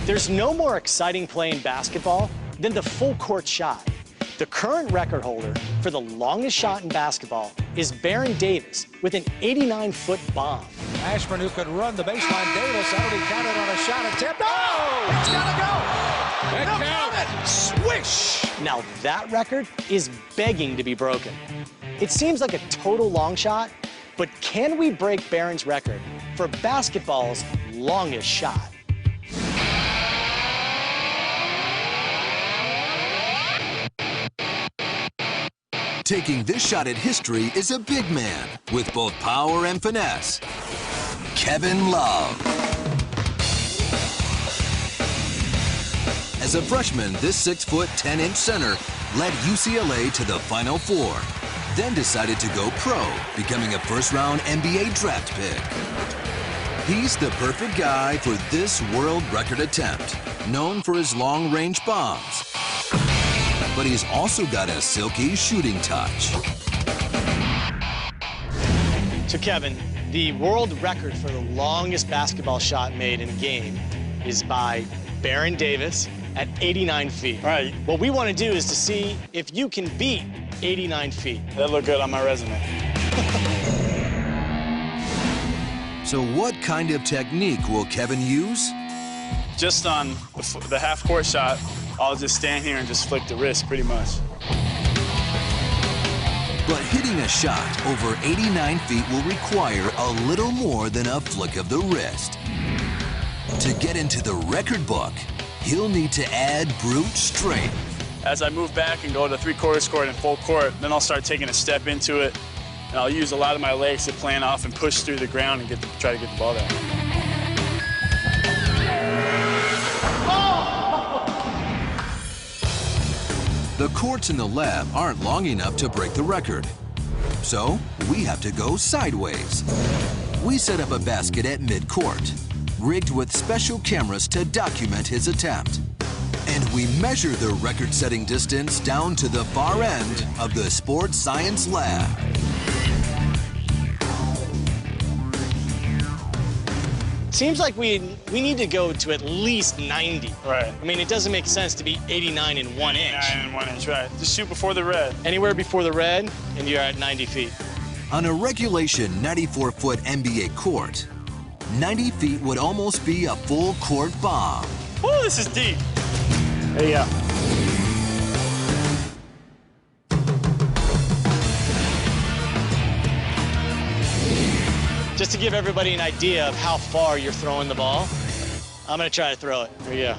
There's no more exciting play in basketball than the full court shot. The current record holder for the longest shot in basketball is Baron Davis with an 89-foot bomb. Ashburn, who could run the baseline. Davis already counted on a shot attempt. Oh! It's got to go! Count it! Swish! Now that record is begging to be broken. It seems like a total long shot, but can we break Baron's record for basketball's longest shot? Taking this shot at history is a big man with both power and finesse. Kevin Love. As a freshman, this 6-foot, 10-inch center led UCLA to the Final Four, then decided to go pro, becoming a first-round NBA draft pick. He's the perfect guy for this world record attempt, known for his long-range bombs. But he's also got a silky shooting touch. So Kevin, the world record for the longest basketball shot made in a game is by Baron Davis at 89 feet. All right. What we want to do is to see if you can beat 89 feet. That look good on my resume. So what kind of technique will Kevin use? Just on the half-court shot, I'll just stand here and just flick the wrist, pretty much. But hitting a shot over 89 feet will require a little more than a flick of the wrist. To get into the record book, he'll need to add brute strength. As I move back and go to three-quarters court and full court, then I'll start taking a step into it, and I'll use a lot of my legs to plant off and push through the ground and try to get the ball down. The courts in the lab aren't long enough to break the record. So we have to go sideways. We set up a basket at mid-court, rigged with special cameras to document his attempt. And we measure the record-setting distance down to the far end of the sports science lab. Seems like we need to go to at least 90. Right. I mean, it doesn't make sense to be 89 in 1 inch. 89 in 1 inch, right. Just shoot before the red. Anywhere before the red, and you're at 90 feet. On a regulation 94-foot NBA court, 90 feet would almost be a full court bomb. Woo, this is deep. There you go. Just to give everybody an idea of how far you're throwing the ball, I'm gonna try to throw it. Here you go.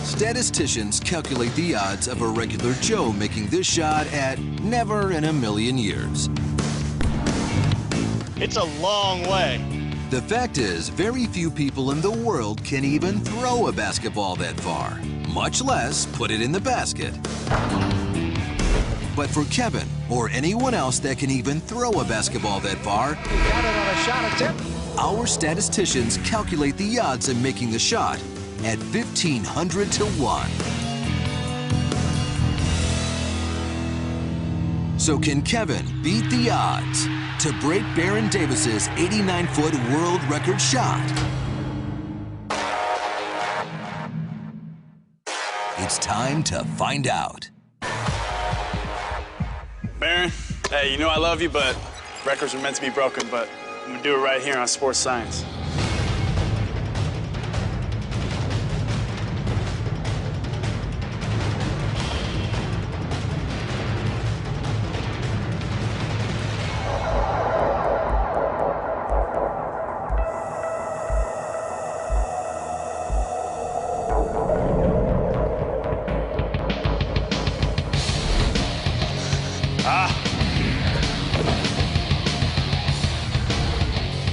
Statisticians calculate the odds of a regular Joe making this shot at never in a million years. It's a long way. The fact is, very few people in the world can even throw a basketball that far, much less put it in the basket. But for Kevin, or anyone else that can even throw a basketball that far, Counted on a shot attempt. our statisticians calculate the odds of making the shot at 1,500 to 1. So can Kevin beat the odds to break Baron Davis's 89-foot world record shot? It's time to find out. Baron, hey, you know I love you, but records are meant to be broken, but I'm gonna do it right here on Sports Science.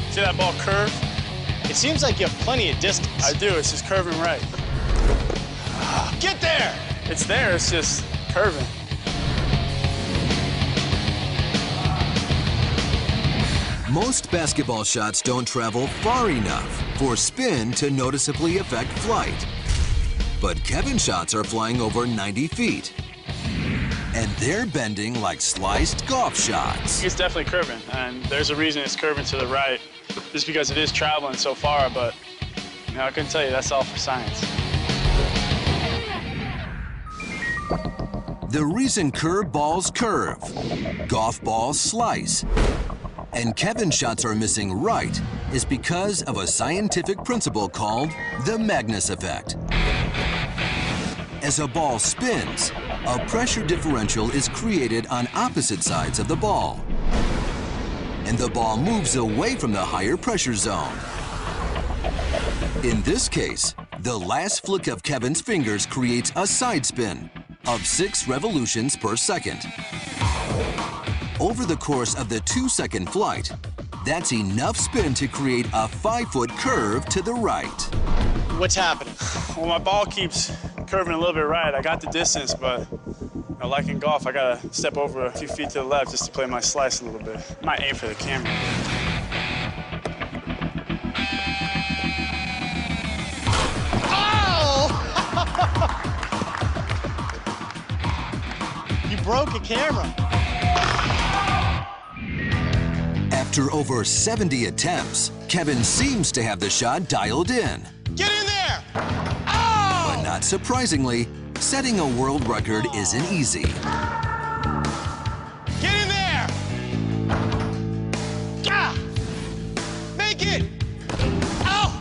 See that ball curve? It seems like you have plenty of distance. I do, it's just curving right. Get there! It's there, it's just curving. Most basketball shots don't travel far enough for spin to noticeably affect flight. But Kevin's shots are flying over 90 feet. And they're bending like sliced golf shots. It's definitely curving, and there's a reason it's curving to the right, just because it is traveling so far, but I couldn't tell you, that's all for science. The reason curved balls curve, golf balls slice, and Kevin's shots are missing right is because of a scientific principle called the Magnus effect. As a ball spins, a pressure differential is created on opposite sides of the ball, and the ball moves away from the higher pressure zone. In this case, the last flick of Kevin's fingers creates a side spin of 6 revolutions per second. Over the course of the 2-second flight, that's enough spin to create a 5-foot curve to the right. What's happening? Well, my ball keeps curving a little bit right. I got the distance, but like in golf, I gotta step over a few feet to the left just to play my slice a little bit. I might aim for the camera. Oh! You broke a camera. After over 70 attempts, Kevin seems to have the shot dialed in. Get in there! Oh! But not surprisingly, setting a world record isn't easy. Get in there! Ah! Make it! Oh!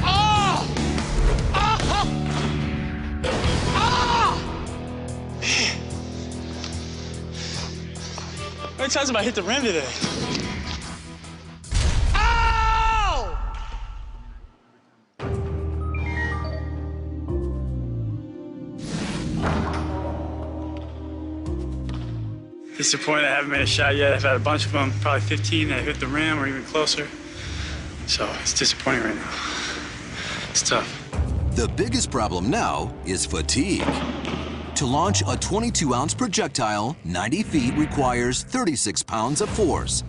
Oh! Oh! Oh! How many times have I hit the rim today? Oh! Disappointed I haven't made a shot yet. I've had a bunch of them, probably 15 that hit the rim or even closer. So it's disappointing right now. It's tough. The biggest problem now is fatigue. To launch a 22-ounce projectile 90 feet requires 36 pounds of force.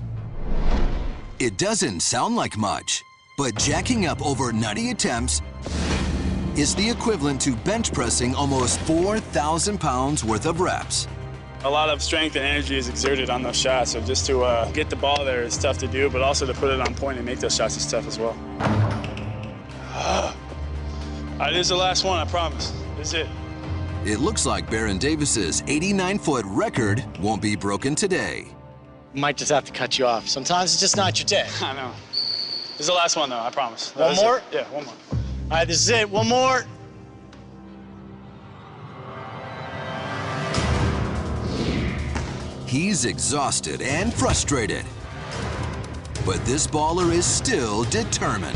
It doesn't sound like much, but jacking up over 90 attempts is the equivalent to bench pressing almost 4,000 pounds worth of reps. A lot of strength and energy is exerted on those shots, so just to get the ball there is tough to do, but also to put it on point and make those shots is tough as well. This is the last one, I promise. This is it. It looks like Baron Davis's 89-foot record won't be broken today. Might just have to cut you off. Sometimes it's just not your day. I know. This is the last one, though, I promise. One more? It. Yeah, one more. All right, this is it. One more. He's exhausted and frustrated, but this baller is still determined.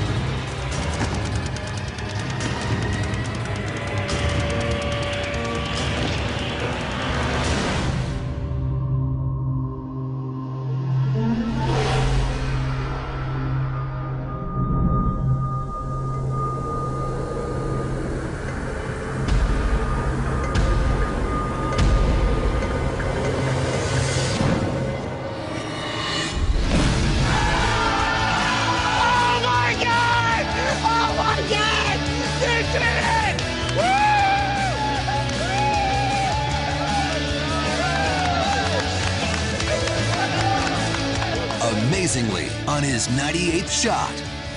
Amazingly, on his 98th shot,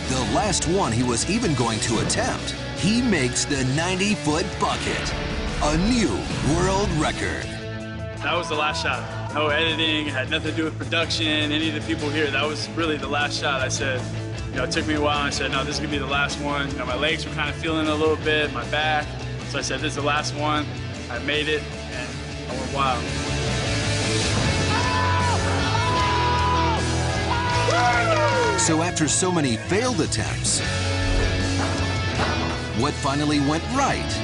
the last one he was even going to attempt, he makes the 90-foot bucket, a new world record. That was the last shot. No editing, it had nothing to do with production, any of the people here. That was really the last shot. I said, it took me a while, and I said, no, this is gonna be the last one. My legs were kind of feeling it a little bit, my back. So I said, this is the last one. I made it, and I went wild. So after so many failed attempts, what finally went right?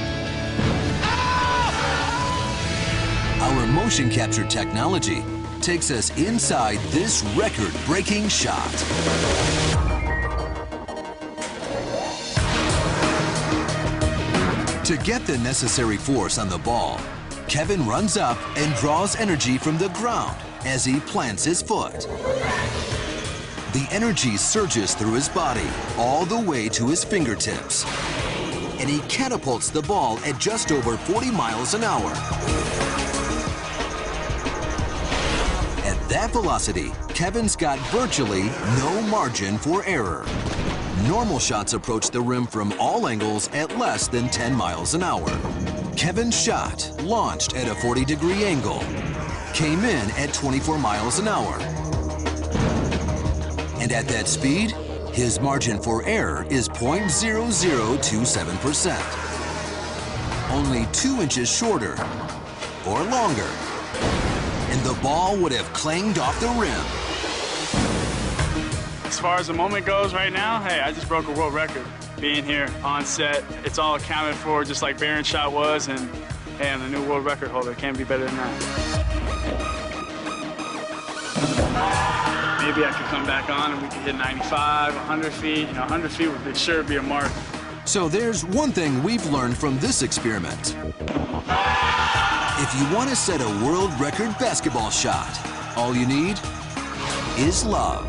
Our motion capture technology takes us inside this record-breaking shot. To get the necessary force on the ball, Kevin runs up and draws energy from the ground as he plants his foot. The energy surges through his body all the way to his fingertips. and he catapults the ball at just over 40 miles an hour. At that velocity, Kevin's got virtually no margin for error. Normal shots approach the rim from all angles at less than 10 miles an hour. Kevin's shot, launched at a 40-degree angle, came in at 24 miles an hour. And at that speed, his margin for error is 0.0027%. Only 2 inches shorter or longer, and the ball would have clanged off the rim. As far as the moment goes right now, hey, I just broke a world record. Being here on set, it's all accounted for, just like Baron's shot was, and hey, I'm the new world record holder. Can't be better than that. Maybe I could come back on and we could hit 95, 100 feet. You know, 100 feet would be sure be a mark. So there's one thing we've learned from this experiment. If you want to set a world record basketball shot, all you need is love.